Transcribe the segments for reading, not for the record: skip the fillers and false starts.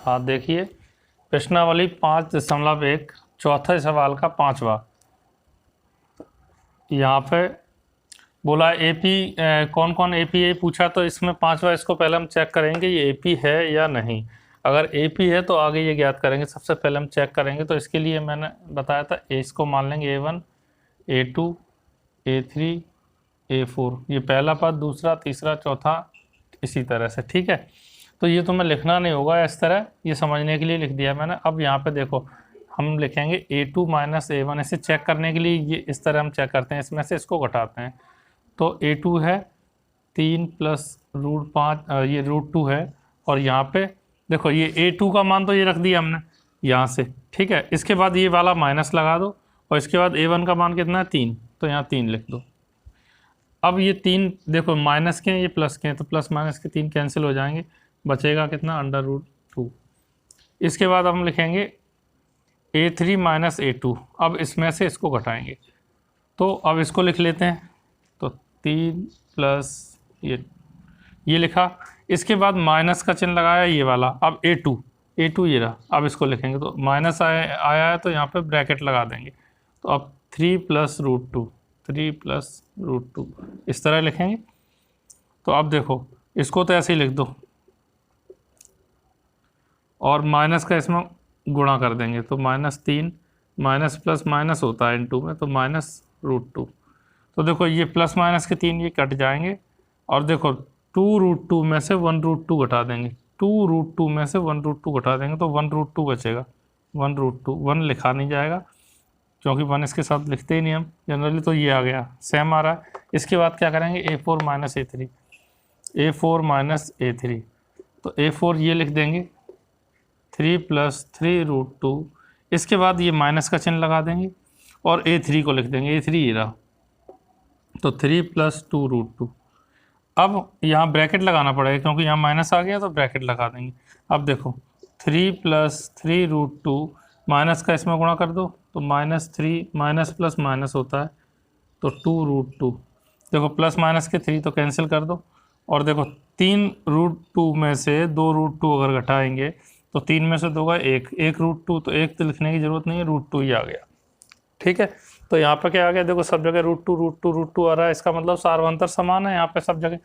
हाँ देखिए, प्रश्नावली 5.1 चौथे सवाल का 5वां। यहाँ पे बोला एपी कौन कौन एपी है पूछा, तो इसमें 5वां इसको पहले हम चेक करेंगे ये एपी है या नहीं। अगर एपी है तो आगे ये ज्ञात करेंगे। सबसे पहले हम चेक करेंगे, तो इसके लिए मैंने बताया था इसको मान लेंगे A1 A2 A3 A4, ये पहला पद, दूसरा, तीसरा, चौथा, इसी तरह से। ठीक है, तो ये तुम्हें लिखना नहीं होगा, इस तरह ये समझने के लिए लिख दिया मैंने। अब यहाँ पे देखो हम लिखेंगे A2 माइनस A1, इसे चेक करने के लिए ये इस तरह हम चेक करते हैं, इसमें से इसको घटाते हैं। तो A2 है 3 प्लस √5, ये √2 है। और यहाँ पे देखो ये A2 का मान तो ये रख दिया हमने यहाँ से। ठीक है, इसके बाद ये वाला माइनस लगा दो, और इसके बाद A1 का मान कितना है 3, तो यहाँ 3 लिख दो। अब ये 3 देखो माइनस के हैं, ये प्लस के हैं, तो प्लस माइनस के 3 कैंसिल हो जाएंगे, बचेगा कितना √2। इसके बाद हम लिखेंगे A3 माइनस A2। अब इसमें से इसको घटाएंगे, तो अब इसको लिख लेते हैं। तो 3 प्लस ये लिखा, इसके बाद माइनस का चिन्ह लगाया ये वाला। अब A2 ये रहा, अब इसको लिखेंगे, तो माइनस आया है तो यहाँ पे ब्रैकेट लगा देंगे। तो अब 3 प्लस √2 इस तरह लिखेंगे। तो अब देखो इसको तो ऐसे ही लिख दो, और माइनस का इसमें गुणा कर देंगे, तो -3 माइनस प्लस माइनस होता है इनटू में, तो -√2। तो देखो ये प्लस माइनस के 3 ये कट जाएंगे, और देखो 2√2 में से 1√2 घटा देंगे, 2√2 में से 1√2 घटा देंगे, तो 1√2 बचेगा। 1√2 1 लिखा नहीं जाएगा क्योंकि 1 इसके साथ लिखते ही नहीं हम जनरली, तो ये आ गया, सेम आ रहा है। इसके बाद क्या करेंगे A4 माइनस A3, तो A4 ये लिख देंगे 3 प्लस 3√2। इसके बाद ये माइनस का चिन्ह लगा देंगे, और A3 को लिख देंगे, A3 ये रहा, तो 3 प्लस 2√2। अब यहाँ ब्रैकेट लगाना पड़ेगा क्योंकि यहाँ माइनस आ गया, तो ब्रैकेट लगा देंगे। अब देखो 3 प्लस 3√2, माइनस का इसमें गुणा कर दो, तो -3 माइनस प्लस माइनस होता है, तो 2√2। देखो प्लस माइनस के 3 तो कैंसिल कर दो, और देखो 3√2 में से 2√2 अगर घटाएंगे तो 3 में से 2 का 1 √2, तो 1 तो लिखने की ज़रूरत नहीं है, √2 ही आ गया। ठीक है, तो यहाँ पे क्या आ गया, देखो सब जगह √2 आ रहा है, इसका मतलब सार्वंतर समान है यहाँ पे सब जगह।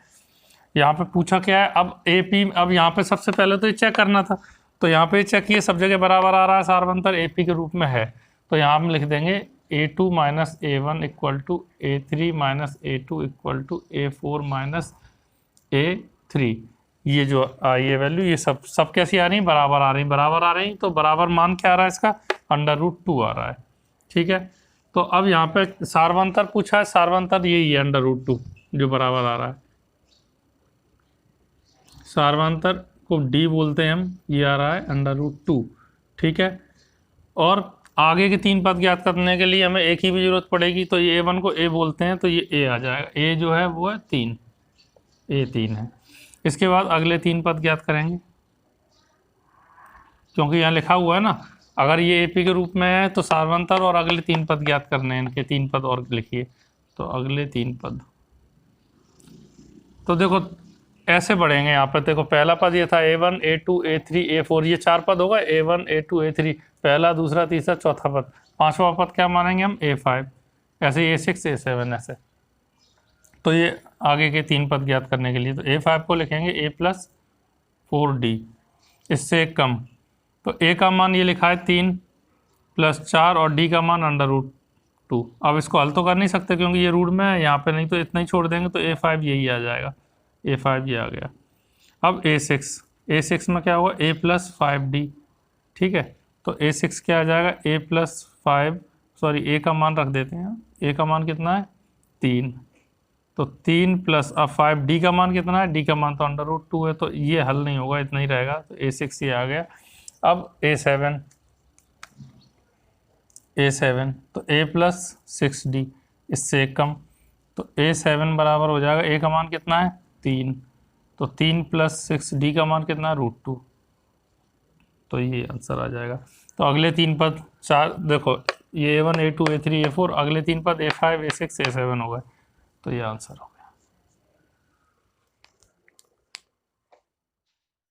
यहाँ पे पूछा क्या है, अब AP, अब यहाँ पे सबसे पहले तो ये चेक करना था, तो यहाँ पे चेक किए सब जगह बराबर आ रहा है, सार्वंतर AP के रूप में है। तो यहाँ हम लिख देंगे A2 minus A1 equal to A3 minus A2 equal to A4 minus A3। ये जो आई है वैल्यू, ये सब कैसी आ रही, बराबर आ रही, तो बराबर मान क्या आ रहा है इसका, √2 आ रहा है। ठीक है, तो अब यहाँ पे सार्वंतर पूछा है, सार्वंतर यही है √2 जो बराबर आ रहा है। सार्वंतर को D बोलते हैं हम, ये आ रहा है √2। ठीक है, और आगे के 3 पद ज्ञात करने के लिए हमें एक ही भी जरूरत पड़ेगी, तो ये A1 को A बोलते हैं, तो ये A आ जाएगा। A जो है वो है 3, A3 है। इसके बाद अगले 3 पद ज्ञात करेंगे, क्योंकि यहाँ लिखा हुआ है ना, अगर ये AP के रूप में है तो सार्वंतर और अगले 3 पद ज्ञात करने हैं, इनके 3 पद और लिखिए। तो अगले 3 पद, तो देखो ऐसे बढ़ेंगे। यहाँ पर देखो पहला पद ये था A1 A2 A3 A4, ये 4 पद होगा, A1 A2 A3 पहला, दूसरा, तीसरा, चौथा पद। 5वां पद क्या मानेंगे हम, A5, ऐसे A6 A7 ऐसे। तो ये आगे के 3 पद ज्ञात करने के लिए, तो A5 को लिखेंगे A प्लस 4D, इससे एक कम। तो A का मान ये लिखा है 3 प्लस 4, और D का मान √2। अब इसको हल तो कर नहीं सकते क्योंकि ये रूट में है यहाँ पे, नहीं तो इतना ही छोड़ देंगे, तो A5 यही आ जाएगा, A5 ये आ गया। अब A6 में क्या होगा, A प्लस 5D। ठीक है, तो A6 क्या आ जाएगा, A प्लस 5, सॉरी A का मान रख देते हैं, A का मान कितना है 3, तो 3 प्लस अब 5D का मान कितना है, D का मान तो √2 है, तो ये हल नहीं होगा, इतना ही रहेगा, तो A6 ये आ गया। अब A7, तो A प्लस 6D, इससे एक कम, तो A7 बराबर हो जाएगा, A का मान कितना है 3, तो 3 प्लस 6D का मान कितना है √2, तो ये आंसर आ जाएगा। तो अगले 3 पद 4, देखो ये A1 A2 A3 A4, अगले 3 पद A5 A6 A7 हो गए, तो ये आंसर हो गया।